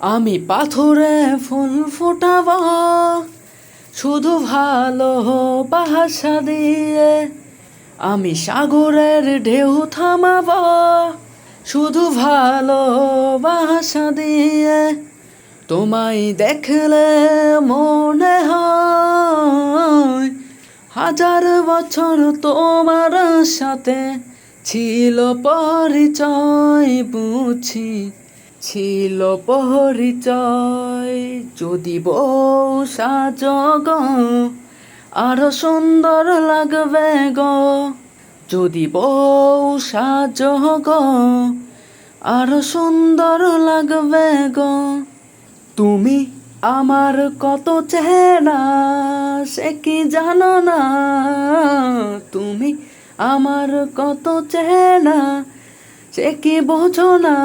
আমি পাথরে ফুল ফোটাবো শুধু ভালোবাসা দিয়ে। আমি সাগরের ঢেউ থামাবো শুধু ভালোবাসা দিয়ে। তোমায় দেখলে মনে হয় হাজার বছর তোমার সাথে ছিল পরিচয়, বুঝি ছিল পরিচয়। যদি বউ সাজো গো আরো সুন্দর লাগবে গো, যদি বউ সাজো গো আরো সুন্দর লাগবে গো। তুমি আমার কত চেনা সে কি জানো না, তুমি আমার কত চেনা সে কি বোঝো না।